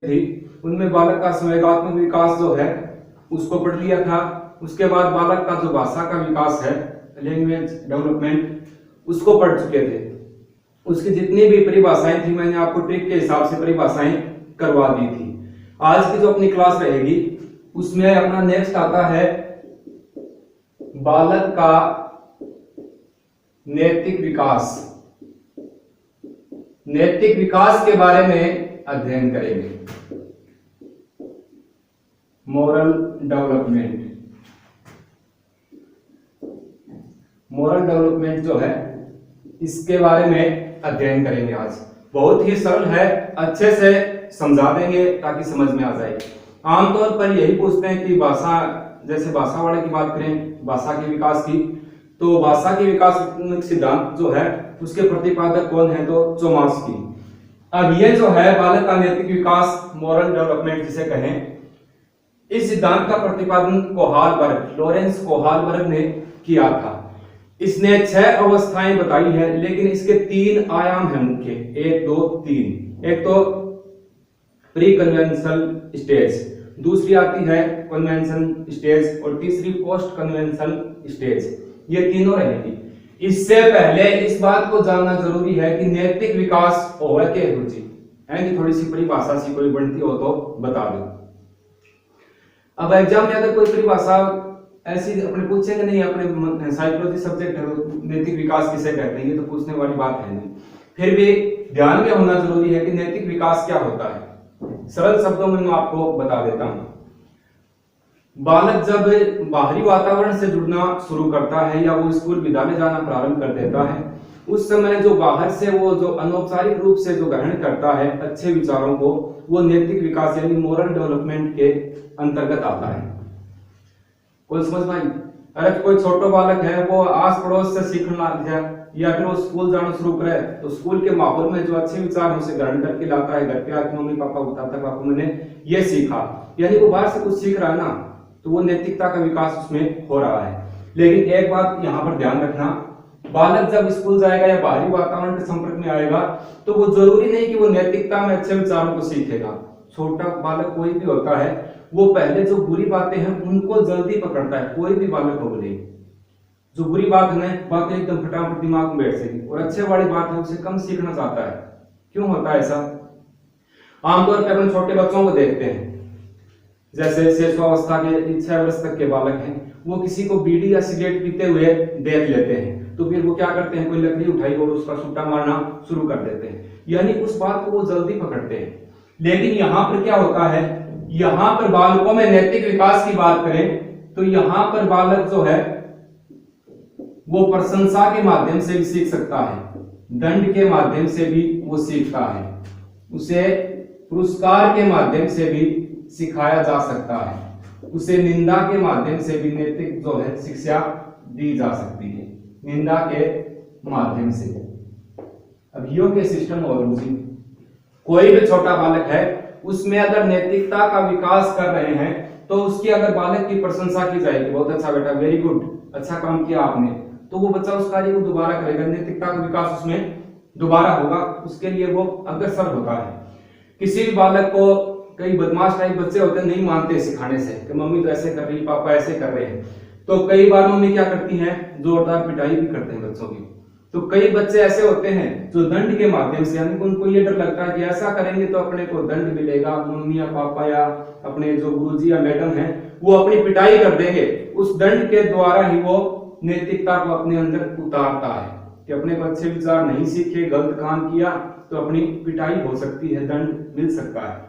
थी उनमें बालक का संवेगात्मक विकास जो है उसको पढ़ लिया था। उसके बाद बालक का जो भाषा का विकास है, लैंग्वेज डेवलपमेंट, उसको पढ़ चुके थे। उसकी जितनी भी परिभाषाएं थी मैंने आपको ट्रिक के हिसाब से परिभाषाएं करवा दी थी। आज की जो अपनी क्लास रहेगी उसमें अपना नेक्स्ट आता है बालक का नैतिक विकास। नैतिक विकास के बारे में अध्ययन करेंगे, मोरल डेवलपमेंट। मोरल डेवलपमेंट जो है इसके बारे में अध्ययन करेंगे आज। बहुत ही सरल है, अच्छे से समझा देंगे ताकि समझ में आ जाए। आमतौर पर यही पूछते हैं कि भाषा, जैसे भाषा वाले की बात करें, भाषा के विकास की, तो भाषा के विकास सिद्धांत जो है उसके प्रतिपादक कौन है, तो चोमास्की। अब ये जो है बालक का नैतिक विकास, मोरल डेवलपमेंट जिसे कहें, इस सिद्धांत का प्रतिपादन कोहालबर्ग, लॉरेंस कोहालबर्ग ने किया था। इसने 6 अवस्थाएं बताई है, लेकिन इसके 3 आयाम हैं मुख्य, 1 2 3। एक तो प्री कन्वेंशनल स्टेज, दूसरी आती है कन्वेंशन स्टेज और तीसरी पोस्ट कन्वेंशनल स्टेज। ये तीनों रहेगी। इससे पहले इस बात को जानना जरूरी है कि नैतिक विकास होगा क्या रुचि है कि थोड़ी सी परिभाषा सी कोई बनती हो तो बता दो। अब एग्जाम में अगर कोई परिभाषा ऐसी अपने पूछेंगे नहीं, अपने साइकोलॉजी सब्जेक्ट है तो नैतिक विकास किसे कहते हैं ये तो पूछने वाली बात है नहीं। फिर भी ध्यान में होना जरूरी है कि नैतिक विकास क्या होता है। सरल शब्दों में मैं आपको बता देता हूं। बालक जब बाहरी वातावरण से जुड़ना शुरू करता है या वो स्कूल विद्यालय जाना प्रारंभ कर देता है, उस समय जो बाहर से वो जो अनौपचारिक रूप से जो ग्रहण करता है अच्छे विचारों को, वो नैतिक विकास यानी मोरल डेवलपमेंट के अंतर्गत आता है। कोई समझ भाई? अगर कोई छोटा बालक है वो आस पड़ोस से सीखना लग जाए या फिर वो स्कूल जाना शुरू करे तो स्कूल के माहौल में जो अच्छे विचार उसे ग्रहण करके लाता है, घर पे आके मम्मी पापा बताता है पापा मैंने ये सीखा, यानी वो बाहर से कुछ सीख रहा है ना, तो वो नैतिकता का विकास उसमें हो रहा है। लेकिन एक बात यहाँ पर ध्यान रखना, बालक जब स्कूल जाएगा या बाहरी वातावरण के संपर्क में आएगा तो वो जरूरी नहीं कि वो नैतिकता में अच्छे विचारों को सीखेगा। छोटा बालक कोई भी होता है वो पहले जो बुरी बातें हैं उनको जल्दी पकड़ता है, कोई भी बालक हो बोले। जो बुरी बात है बात एकदम फटाफट दिमाग में बैठ सके, और अच्छे वाली बात है उसे कम सीखना चाहता है। क्यों होता है ऐसा? आमतौर पर अपन छोटे बच्चों को देखते हैं, जैसे शिशुअवस्था के 6 वर्ष तक के बालक हैं, वो किसी को बीड़ी या सिगरेट पीते हुए देख लेते हैं तो फिर वो क्या करते हैं, कोई लकड़ी उठाई और उसका सुट्टा मारना शुरू कर देते हैं, यानी उस बात को वो जल्दी पकड़ते हैं। लेकिन यहाँ पर क्या होता है, यहाँ पर बालकों में नैतिक विकास की बात करें तो यहाँ पर बालक जो है वो प्रशंसा के माध्यम से भी सीख सकता है, दंड के माध्यम से भी वो सीखता है, उसे पुरस्कार के माध्यम से भी सिखाया जा सकता है, उसे निंदा के माध्यम से भी नैतिक जो है शिक्षा दी जा सकती है, निंदा के माध्यम से। अब यो के सिस्टम और रुचि, कोई भी छोटा बालक है उसमें अगर नैतिकता का विकास कर रहे हैं तो उसकी अगर बालक की प्रशंसा की जाएगी, बहुत अच्छा बेटा, वेरी गुड, अच्छा काम किया आपने, तो वो बच्चा उस कार्य को दोबारा करेगा, नैतिकता का विकास उसमें दोबारा होगा, उसके लिए वो अग्रसर होता है। किसी भी बालक को, कई बदमाश टाइप बच्चे होते हैं, नहीं मानते सिखाने से कि मम्मी तो ऐसे कर रही, पापा ऐसे कर रहे हैं, तो कई बार मम्मी क्या करती हैं, जोरदार पिटाई भी करते हैं बच्चों की। तो कई बच्चे ऐसे होते हैं जो दंड के माध्यम से, यानी उनको ये डर लगता है कि ऐसा करेंगे तो अपने को दंड मिलेगा, मम्मी या पापा या अपने जो गुरुजी या मैडम हैं वो अपनी पिटाई कर देंगे, उस दंड के द्वारा ही वो नैतिकता को अपने अंदर उतारता है कि अपने को अच्छे विचार नहीं सीखे, गलत काम किया तो अपनी पिटाई हो सकती है, दंड मिल सकता है।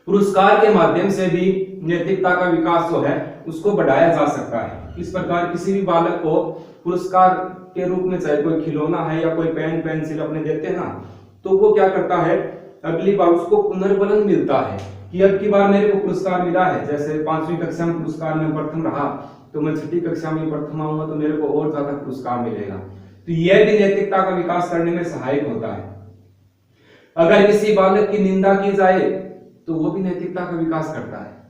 पुरस्कार के माध्यम से भी नैतिकता का विकास जो है उसको बढ़ाया जा सकता है। इस प्रकार किसी भी बालक को पुरस्कार के रूप में, चाहे कोई खिलौना है या कोई पेन पेंसिल अपने देते हैं ना, तो वो क्या करता है, अगली बार उसको पुनर्बलन मिलता है कि अब की बार मेरे को पुरस्कार मिला है, जैसे 5वीं कक्षा में पुरस्कार में प्रथम रहा तो मैं 6ठी कक्षा में प्रथम आऊंगा तो मेरे को और ज्यादा पुरस्कार मिलेगा। तो यह भी नैतिकता का विकास करने में सहायक होता है। अगर किसी बालक की निंदा की जाए तो वो भी नैतिकता का विकास करता है।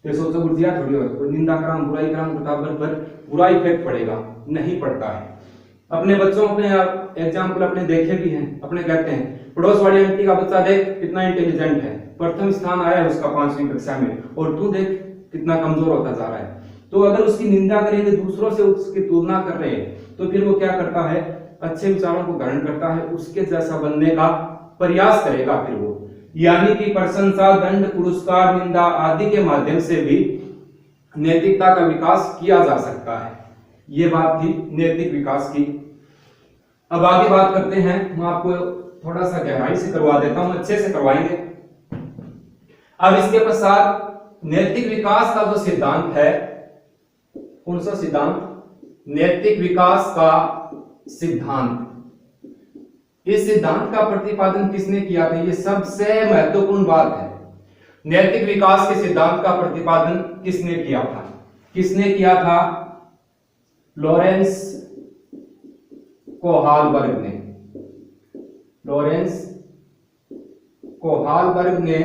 तो सोचो गुर्जिया थोड़ी हो, कोई निंदा कराम बुराई कराम बराबर पर बुरा इफेक्ट पड़ेगा, नहीं पड़ता है। अपने बच्चों, अपने एग्जाम्पल अपने देखे भी हैं, अपने कहते हैं पड़ोस वाली आंटी का बच्चा देख कितना इंटेलिजेंट है, प्रथम स्थान आया है उसका 5वीं कक्षा में, और तू देख कितना कमजोर होता जा रहा है। तो अगर उसकी निंदा करेंगे, दूसरों से उसकी तुलना कर रहे हैं, तो फिर वो क्या करता है, अच्छे विचारों को ग्रहण करता है, उसके जैसा बनने का प्रयास करेगा फिर वो। यानी कि प्रशंसा, दंड, पुरस्कार, निंदा आदि के माध्यम से भी नैतिकता का विकास किया जा सकता है। ये बात थी नैतिक विकास की। अब आगे बात करते हैं, मैं आपको थोड़ा सा गहराई से करवा देता हूं, अच्छे से करवाएंगे। अब इसके पश्चात नैतिक विकास का जो सिद्धांत है, कौन सा सिद्धांत, नैतिक विकास का सिद्धांत। इस सिद्धांत का प्रतिपादन किसने किया था, ये सबसे महत्वपूर्ण बात है। नैतिक विकास के सिद्धांत का प्रतिपादन किसने किया था, किसने किया था, लॉरेंस कोहालबर्ग ने। लॉरेंस कोहालबर्ग ने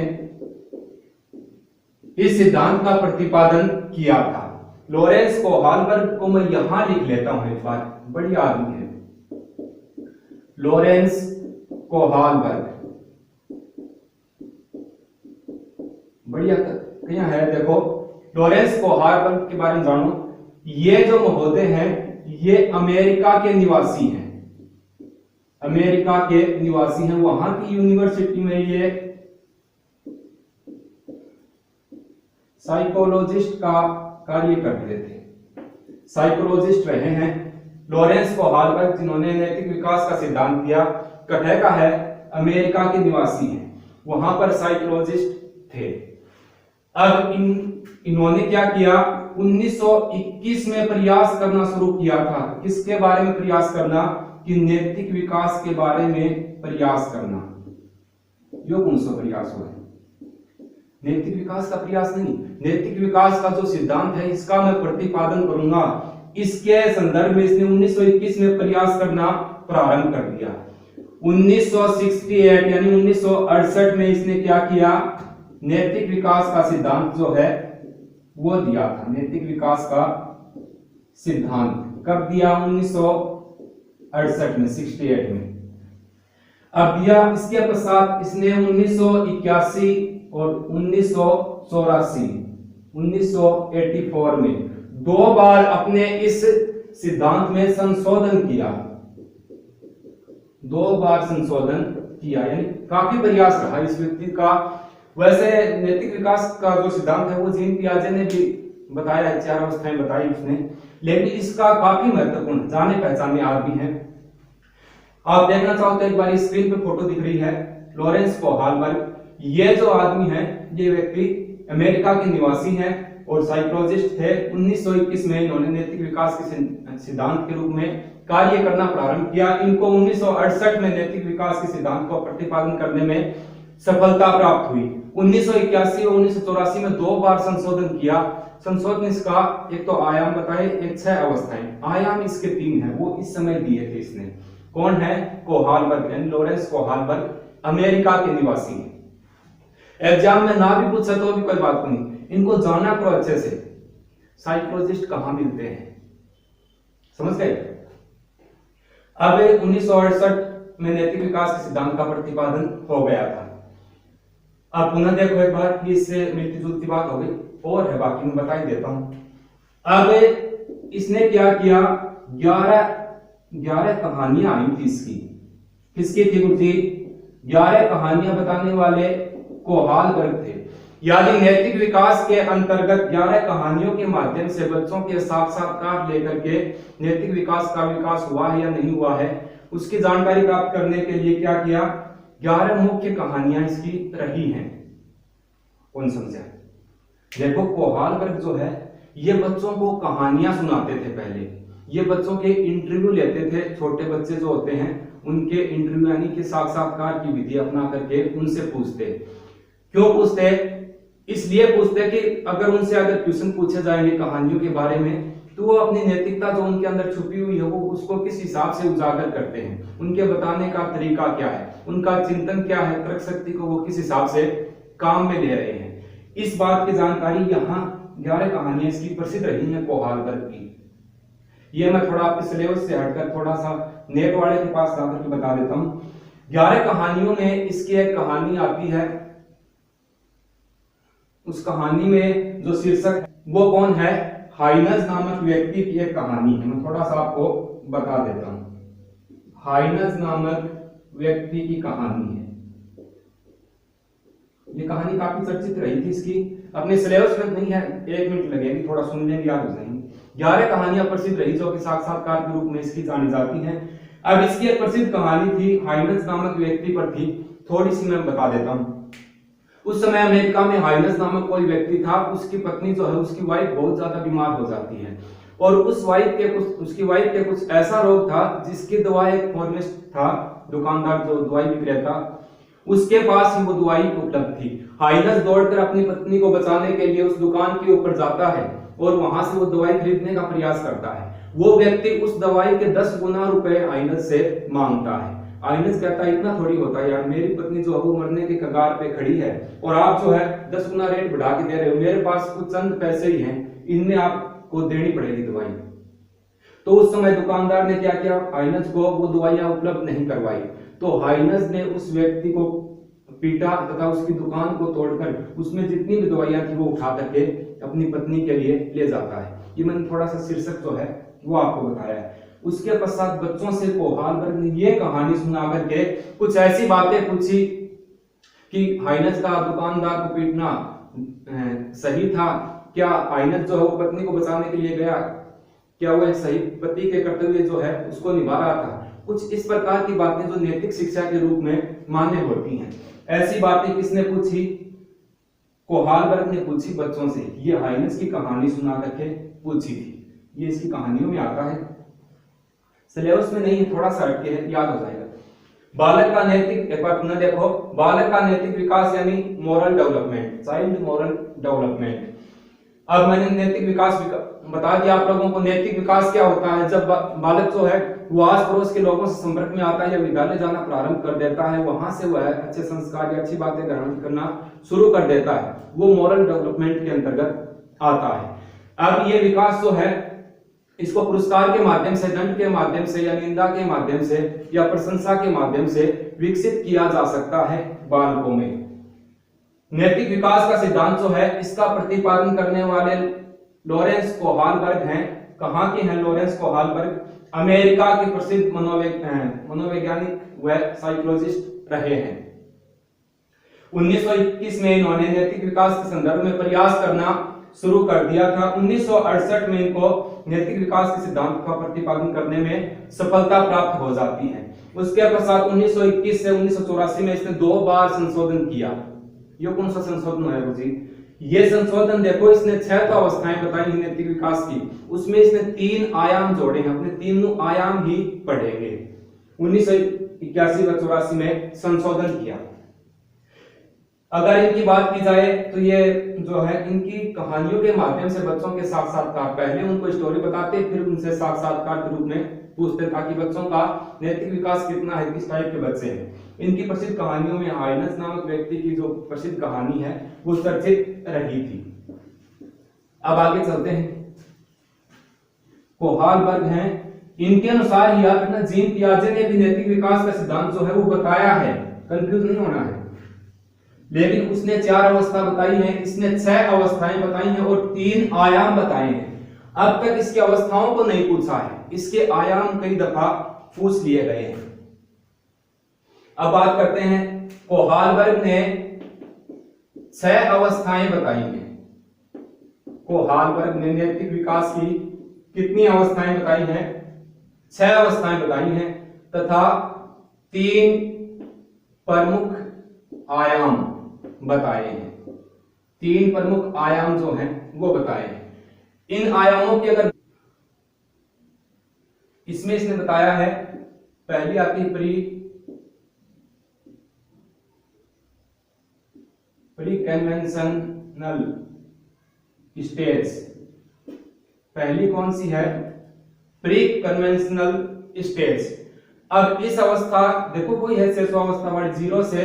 इस सिद्धांत का प्रतिपादन किया था। लॉरेंस कोहालबर्ग को मैं यहां लिख लेता हूं एक बार, बढ़िया आदमी है लॉरेंस कोहालबर्ग, बढ़िया कहाँ है, देखो लॉरेंस कोहालबर्ग के बारे में जानो। ये जो महोदय हैं ये अमेरिका के निवासी हैं, अमेरिका के निवासी हैं। वहां की यूनिवर्सिटी में ये साइकोलॉजिस्ट का कार्य करते थे, साइकोलॉजिस्ट रहे हैं। लॉरेंस कोहालबर्ग जिन्होंने नैतिक विकास का सिद्धांत दिया, कटह का है, अमेरिका के निवासी हैं, वहां पर साइकोलॉजिस्ट थे। अब इन्होंने क्या किया, 1921 में प्रयास करना शुरू किया था। किसके बारे में प्रयास करना, कि नैतिक विकास के बारे में प्रयास करना। यो कौन सा प्रयास हुआ है, नैतिक विकास का प्रयास नहीं, नैतिक विकास का जो सिद्धांत है इसका मैं प्रतिपादन करूंगा। इसके संदर्भ में इसने 1921 में प्रयास करना प्रारंभ कर दिया। 1968 यानी 1968 में इसने क्या किया, नैतिक विकास का सिद्धांत जो है वो दिया था। नैतिक विकास का सिद्धांत कब दिया, 1968 में, 68 में। अब दिया, इसके पश्चात इसने 1981 और 1984 में 2 बार अपने इस सिद्धांत में संशोधन किया, 2 बार संशोधन किया, यानी काफी प्रयास रहा इस व्यक्ति का। वैसे नैतिक विकास का जो सिद्धांत है वो जीन पियाजे ने भी बताया है, 4 अवस्थाएं बताई उसने, लेकिन इसका काफी महत्वपूर्ण जाने पहचाने आदमी है। आप देखना चाहो तो एक बार स्क्रीन पे फोटो दिख रही है, लॉरेंस कोहालबर्ग। ये जो आदमी है, ये व्यक्ति अमेरिका के निवासी हैं और साइकोलॉजिस्ट थे। 1921 में इन्होंने नैतिक विकास के सिद्धांत के रूप में कार्य करना प्रारंभ किया। इनको 1968 में नैतिक विकास के सिद्धांत को प्रतिपादन करने में सफलता प्राप्त हुई। 1981 और 1984 में 2 बार संशोधन किया। संशोधन इसका एक तो आयाम बताए, एक 6 अवस्थाएं, आयाम इसके 3 है, वो इस समय दिए थे इसने। कौन है, कोहालबर्ग, लॉरेंस कोहालबर्ग, अमेरिका के निवासी है। एग्जाम में ना भी पूछा तो भी कोई बात नहीं, इनको जाना करो अच्छे से, साइकोलॉजिस्ट कहां मिलते हैं, समझ गए। अब 1968 में नैतिक विकास के सिद्धांत का प्रतिपादन हो गया था। अब पुनः देखो एक बार, कि इससे मिलती जुलती बात हो गई, और है बाकी मैं बता ही देता हूं। अब इसने क्या किया, 11 कहानियां आई थी इसकी। किसकी थी गुरुजी, 11 कहानियां बताने वाले कोहालबर्ग थे। यानी नैतिक विकास के अंतर्गत 11 कहानियों के माध्यम से बच्चों के साक्षात्कार लेकर के नैतिक विकास का विकास हुआ है या नहीं हुआ है उसकी जानकारी प्राप्त करने के लिए क्या किया, 11 मुख्य कहानियां इसकी रही हैं। कौन समझा, देखो कोहालबर्ग जो है ये बच्चों को कहानियां सुनाते थे। पहले ये बच्चों के इंटरव्यू लेते थे, छोटे बच्चे जो होते हैं उनके इंटरव्यू यानी कि साक्षात्कार की विधि अपना करके उनसे पूछते। क्यों पूछते, इसलिए पूछते कि अगर उनसे अगर क्वेश्चन पूछे जाएंगे कहानियों के बारे में तो वो अपनी नैतिकता जो उनके अंदर छुपी हुई है वो उसको किस हिसाब से उजागर करते हैं, उनके बताने का तरीका क्या है, उनका चिंतन क्या है, तर्क शक्ति को वो किस हिसाब से काम में ले रहे हैं। इस बात की जानकारी यहाँ 11 कहानियां इसकी प्रसिद्ध रही हैं कोहालबर्ग की। ये मैं थोड़ा आपके सिलेबस से हटकर थोड़ा सा नेट वाले के पास जाकर के बता देता हूँ। 11 कहानियों में इसकी एक कहानी आती है उस कहानी में जो शीर्षक है वो कौन है? हाइनस नामक व्यक्ति की एक कहानी है। मैं थोड़ा सा आपको बता देता हूं। हाइनस नामक व्यक्ति की कहानी है। ये कहानी काफी चर्चित रही थी। इसकी अपने सिलेबस में नहीं है, 1 मिनट लगेगी, थोड़ा सुन लेंगे याद हो जाएंगे। 11 कहानियां प्रसिद्ध रही जो कि साक्षात्कार के रूप में इसकी जानी जाती हैं। अब इसकी एक प्रसिद्ध कहानी थी, हाइनस नामक व्यक्ति पर थी, थोड़ी सी मैं बता देता हूं। उस समय अमेरिका में हाइनस नामक कोई व्यक्ति था, उसकी पत्नी जो है, उसकी वाइफ बहुत ज्यादा बीमार हो जाती है और उसकी वाइफ के कुछ ऐसा रोग था जिसकी दवा एक फार्मेसिस्ट था, दुकानदार जो दवाई विक्रेता, उसके पास ही वो दवाई उपलब्ध थी। हाइनस दौड़कर अपनी पत्नी को बचाने के लिए उस दुकान के ऊपर जाता है और वहां से वो दवाई खरीदने का प्रयास करता है। वो व्यक्ति उस दवाई के 10 गुना रुपए हाइनस से मांगता है। हाइनस कहता है इतना थोड़ी होता है यार, मेरी पत्नी जो है वो मरने के कगार पे खड़ी है और आप जो है 10 गुना रेट बढ़ा के दे रहे हो, मेरे पास कुछ चंद पैसे ही हैं, इनमें आपको देनी पड़ेगी दवाई। तो उस समय दुकानदार ने क्या किया, हाइनस को वो दवाइयां उपलब्ध नहीं करवाई। तो हाइनस ने उस व्यक्ति को पीटा तथा उसकी दुकान को तोड़कर उसमें जितनी भी दवाइयां थी वो उठा करके अपनी पत्नी के लिए ले जाता है। ये मैंने थोड़ा सा शीर्षक जो है वो आपको बताया है। उसके पश्चात बच्चों से कोहालबर्ग ने ये कहानी सुना करके कुछ ऐसी बातें पूछी कि हाइनस का दुकानदार को पीटना सही था क्या? हाइनस जो है वो पत्नी को बचाने के लिए गया, क्या वो एक सही पति के कर्तव्य जो है उसको निभा रहा था? कुछ इस प्रकार की बातें जो नैतिक शिक्षा के रूप में मान्य होती हैं। ऐसी बातें किसने पूछी? कोहालबर्ग ने पूछी बच्चों से। ये हाइनस की कहानी सुना करके पूछी थी। ये इसकी कहानियों में आता है, सिलेबस में नहीं है, थोड़ा सा हटके है, याद हो जाएगा। बालक का नैतिक, एक बार पुनः देखो, बालक का नैतिक विकास यानी moral development, child moral development. अब मैंने नैतिक विकास बता दिया आप लोगों को। नैतिक विकास क्या होता है? जब बालक जो है वो आस पड़ोस के लोगों से संपर्क में आता है या विद्यालय जाना प्रारंभ कर देता है, वहां से वह अच्छे संस्कार या अच्छी बातें ग्रहण करना शुरू कर देता है, वो मोरल डेवलपमेंट के अंतर्गत आता है। अब ये विकास जो है इसको पुरस्कार के माध्यम से, दंड के माध्यम से या निंदा के माध्यम से या प्रशंसा के माध्यम से विकसित किया जा सकता है बालकों में। नैतिक विकास का सिद्धांत जो है इसका प्रतिपादन करने वाले लॉरेंस कोहालबर्ग हैं। कहां के हैं लॉरेंस कोहालबर्ग? अमेरिका के प्रसिद्ध मनोवैज्ञानिक व साइकोलॉजिस्ट रहे हैं। 1921 में इन्होंने नैतिक विकास के संदर्भ में प्रयास करना शुरू कर दिया था। 1968 में इनको नैतिक विकास के सिद्धांत का प्रतिपादन करने में सफलता प्राप्त हो जाती है। उसके पश्चात 1921 से 1984 में इसने 2 बार संशोधन किया। ये कौन सा संशोधन है जी? ये संशोधन देखो, इसने 6 तो अवस्थाएं बताई हैं नैतिक विकास की, उसमें इसने 3 आयाम जोड़े हैं। अपने तीनों आयाम ही पढ़ेंगे। 1981 व 84 में संशोधन किया। अगर इनकी बात की जाए तो ये जो है इनकी कहानियों के माध्यम से बच्चों के साक्षात्कार, पहले उनको स्टोरी बताते फिर उनसे साक्षात्कार के रूप में पूछते ताकि बच्चों का नैतिक विकास कितना है, किस टाइप के बच्चे हैं। इनकी प्रसिद्ध कहानियों में हाइनस नामक व्यक्ति की जो प्रसिद्ध कहानी है वो चर्चित रही थी। अब आगे चलते हैं। कोहालबर्ग हैं, इनके अनुसार याद रखना जीन पियाजे ने भी नैतिक विकास का सिद्धांत जो है वो बताया है, कंफ्यूज नहीं होना है। लेकिन उसने 4 अवस्था बताई है, इसने 6 अवस्थाएं बताई हैं और 3 आयाम बताए हैं। अब तक इसकी अवस्थाओं को नहीं पूछा है, इसके आयाम कई दफा पूछ लिए गए हैं। अब बात करते हैं, कोहालबर्ग ने 6 अवस्थाएं बताई हैं। कोहालबर्ग ने नैतिक विकास की कितनी अवस्थाएं बताई हैं? 6 अवस्थाएं बताई हैं तथा 3 प्रमुख आयाम बताए हैं। 3 प्रमुख आयाम जो हैं वो बताए हैं। इन आयामों की अगर इसमें इसने बताया है, पहली आती है प्री कन्वेंशनल स्टेज। पहली कौन सी है? Pre conventional stage. अब इस अवस्था देखो कोई है शेषावस्था वर्ड 0 से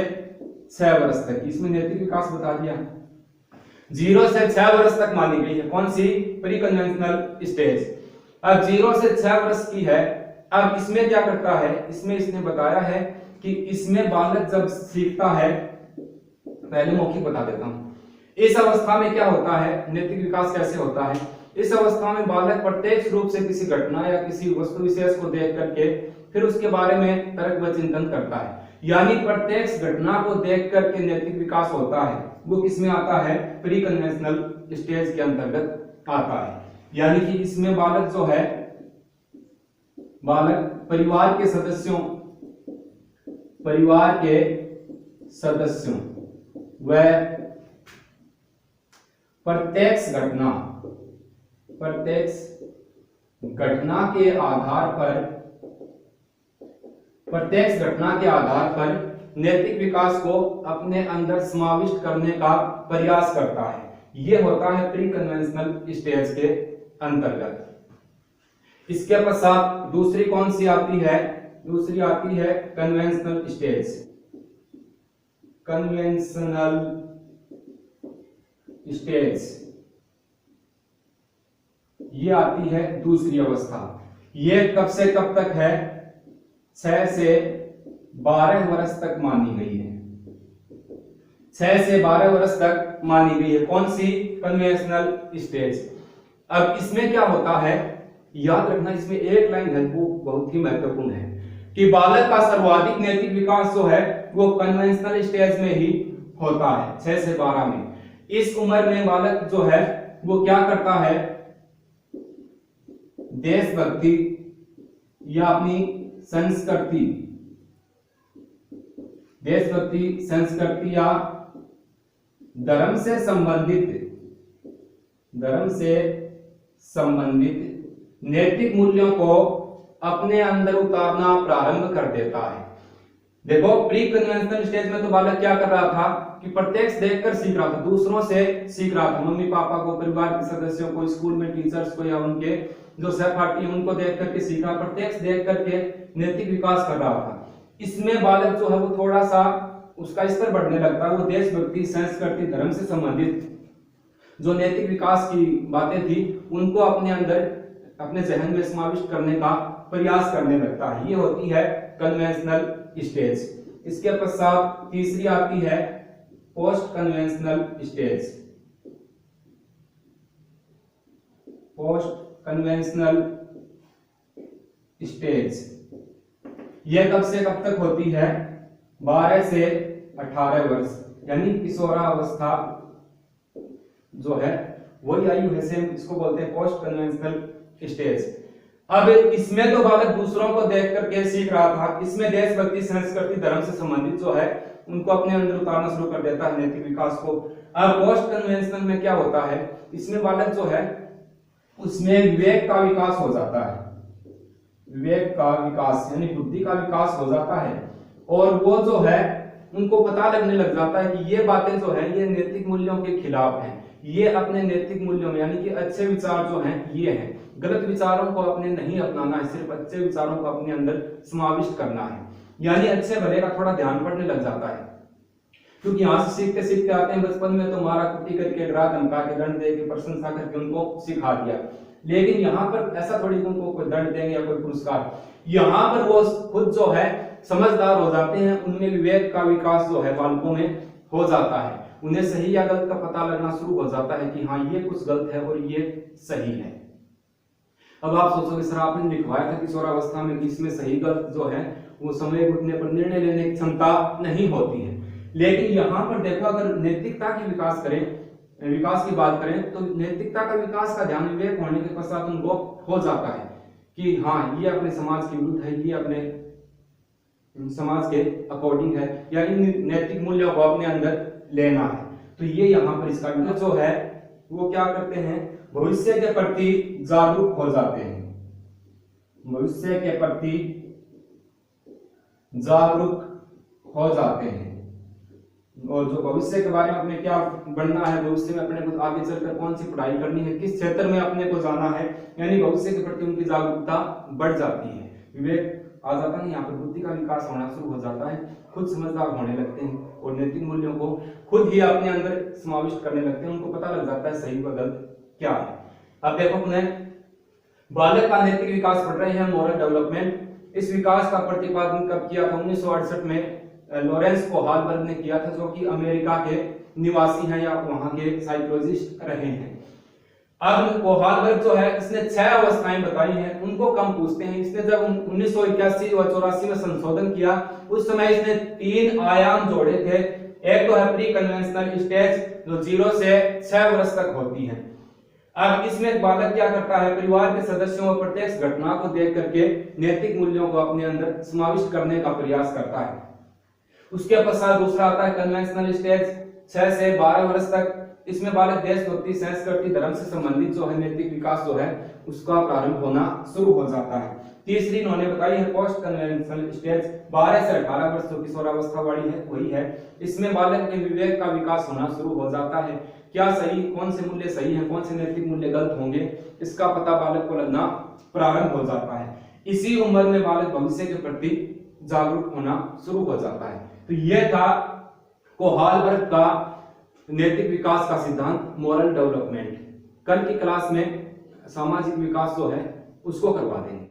6 वर्ष तक, इसमें नैतिक विकास बता दिया। 0 से 6 वर्ष तक मानी गई है, कौन सी? Pre conventional stage. अब 0 से 6 वर्ष की है। अब इसमें क्या करता है? इसमें इसने बताया है कि इसमें बालक जब सीखता है, पहले मौखिक बता देता हूं, इस अवस्था में क्या होता है, नैतिक विकास कैसे होता है? इस अवस्था में बालक प्रत्यक्ष रूप से किसी घटना या किसी वस्तु विशेष को देख करके फिर उसके बारे में तर्क व चिंतन करता है। यानी प्रत्यक्ष घटना को देख करके नैतिक विकास होता है, वो किसमें आता है? प्री कन्वेंशनल स्टेज के अंतर्गत आता है। यानी कि इसमें बालक जो है, बालक परिवार के सदस्यों व प्रत्यक्ष घटना के आधार पर नैतिक विकास को अपने अंदर समाविष्ट करने का प्रयास करता है। यह होता है प्री कन्वेंशनल स्टेज के अंतर्गत। इसके पश्चात दूसरी कौन सी आती है? दूसरी आती है कन्वेंशनल स्टेज। कन्वेंशनल स्टेज ये आती है दूसरी अवस्था। ये कब से कब तक है? 6 से 12 वर्ष तक मानी गई है। 6 से 12 वर्ष तक मानी गई है। कौन सी? Conventional stage. अब इसमें क्या होता है, याद रखना, इसमें एक लाइन है वो बहुत ही महत्वपूर्ण है कि बालक का सर्वाधिक नैतिक विकास जो है वो कन्वेंशनल स्टेज में ही होता है, 6 से 12 में। इस उम्र में बालक जो है वो क्या करता है? देशभक्ति या अपनी संस्कृति या धर्म से संबंधित नैतिक मूल्यों को अपने अंदर उतारना प्रारंभ कर देता है। देखो, प्री कन्वेंशनल स्टेज में तो बालक क्या कर रहा था कि प्रत्यक्ष देखकर सीख रहा था, दूसरों से सीख रहा था, मम्मी पापा को, परिवार के सदस्यों को, स्कूल में टीचर्स को या उनके जो सहपाठी हैं उनको देख करके सीख रहा, प्रत्यक्ष देख करके नैतिक विकास कर रहा था। इसमें बालक जो है वो थोड़ा सा उसका स्तर बढ़ने लगता है, वो देशभक्ति, संस्कृति, धर्म से संबंधित जो नैतिक विकास की बातें थी उनको अपने अंदर, अपने जहन में समाविष्ट करने का प्रयास करने लगता है। ये होती है कन्वेंशनल स्टेज। इसके पश्चात तीसरी आती है post conventional stage. Post conventional stage यह कब से कब तक होती है? 12 से 18 वर्ष, यानी किशोरावस्था जो है वही आयु है, सेम इसको बोलते हैं पोस्ट कन्वेंशनल स्टेज। अब इसमें तो बालक दूसरों को देख करके सीख रहा था, इसमें देशभक्ति, संस्कृति, धर्म से संबंधित जो है उनको अपने अंदर उतारना शुरू कर देता है नैतिक विकास को। अब पोस्ट कन्वेंशनल में क्या होता है? इसमें बालक जो है उसमें विवेक का विकास हो जाता है, विवेक का विकास यानी बुद्धि का विकास हो जाता है, और वो जो है उनको पता लगने लग जाता है कि ये बातें जो है ये नैतिक मूल्यों के खिलाफ हैं। ये अपने नैतिक मूल्यों में, यानी कि अच्छे विचार जो हैं ये हैं, गलत विचारों को अपने नहीं अपनाना है, सिर्फ अच्छे विचारों को अपने अंदर समाविष्ट करना है। यानी अच्छे भले का थोड़ा ध्यान पड़ने लग जाता है, क्योंकि यहाँ से सीखते सीखते आते हैं। बचपन में तो मारा कुटी करके, डरा धमका के, दंड दे के, प्रशंसा करके उनको सिखा दिया, लेकिन यहाँ पर ऐसा थोड़ी उनको कोई दंड देंगे या कोई पुरस्कार। यहाँ पर वो खुद जो है समझदार हो जाते हैं, उनमें विवेक का विकास जो है बालकों में हो जाता है, उन्हें सही या गलत का पता लगना शुरू हो जाता है कि हाँ ये कुछ गलत है और ये सही है। अब आप सोचोगे सर आपने लिखवाया था किशोरावस्था में कि इसमें सही गलत जो है वो समय घुटने पर निर्णय लेने की क्षमता नहीं होती है, लेकिन यहाँ पर देखो अगर नैतिकता की विकास की बात करें तो नैतिकता का विकास का ध्यान विवेक होने के पश्चात उनको हो जाता है कि हाँ ये अपने समाज के विरुद्ध है, ये अपने समाज के अकॉर्डिंग है, या इन नैतिक मूल्यों को अपने अंदर लेना है। तो ये यहाँ पर इसका जो है वो क्या करते हैं, भविष्य के प्रति जागरूक हो जाते हैं, भविष्य के प्रति जागरूक हो जाते हैं, और जो भविष्य के बारे में अपने क्या बनना है, भविष्य में अपने को आगे चलकर कौन सी पढ़ाई करनी है, किस क्षेत्र में अपने को जाना है, यानी भविष्य के प्रति उनकी जागरूकता बढ़ जाती है, विवेक आ जाता है, यहाँ पर बुद्धि का विकास होना शुरू हो जाता है, खुद समझदार होने लगते हैं और नैतिक मूल्यों को खुद ही अपने अंदर समाविष्ट करने लगते हैं, उनको पता लग जाता है सही व गलत क्या है। अब देखो पुनः बालक का नैतिक विकास पढ़ रहे हैं, मोरल डेवलपमेंट। इस विकास का प्रतिपादन कब किया था? 1968 में लॉरेंस कोहालबर्ग ने किया था, जो कि अमेरिका के निवासी हैं या वहां के साइकोलॉजिस्ट रहे हैं। अब कोहालबर्ग जो है इसने 6 अवस्थाएं बताई हैं, उनको कम पूछते हैं। इसने जब 1981 व 84 में संशोधन किया उस समय इसने 3 आयाम जोड़े थे। एक तो है प्री कन्वेंशनल स्टेज जो 0 से 6 वर्ष तक होती है। अब इसमें बालक क्या करता है, परिवार के सदस्यों व प्रत्यक्ष घटना को देख करके नैतिक मूल्यों को अपने अंदर समाविष्ट करने का प्रयास करता है। उसके पश्चात दूसरा आता है कन्वेंशनल स्टेज 6 से 12 वर्ष तक। इसमें बालक देशभक्ति, संस्कृति, धर्म से संबंधित जो है नैतिक विकास जो है उसका प्रारंभ होना शुरू हो जाता है। तीसरी इन्होंने बताई है पोस्ट कन्वेंशनल स्टेज 12 से 18 वर्ष जो किशोरावस्था वाली है वही है। इसमें बालक के विवेक का विकास होना शुरू हो जाता है। क्या सही, कौन से मूल्य सही हैं, कौन से नैतिक मूल्य गलत होंगे, इसका पता बालक को लगना प्रारंभ हो जाता है। इसी उम्र में बालक भविष्य के प्रति जागरूक होना शुरू हो जाता है। तो यह था कोहालबर्ग का नैतिक विकास का सिद्धांत, मोरल डेवलपमेंट। कल की क्लास में सामाजिक विकास जो है उसको करवा देंगे।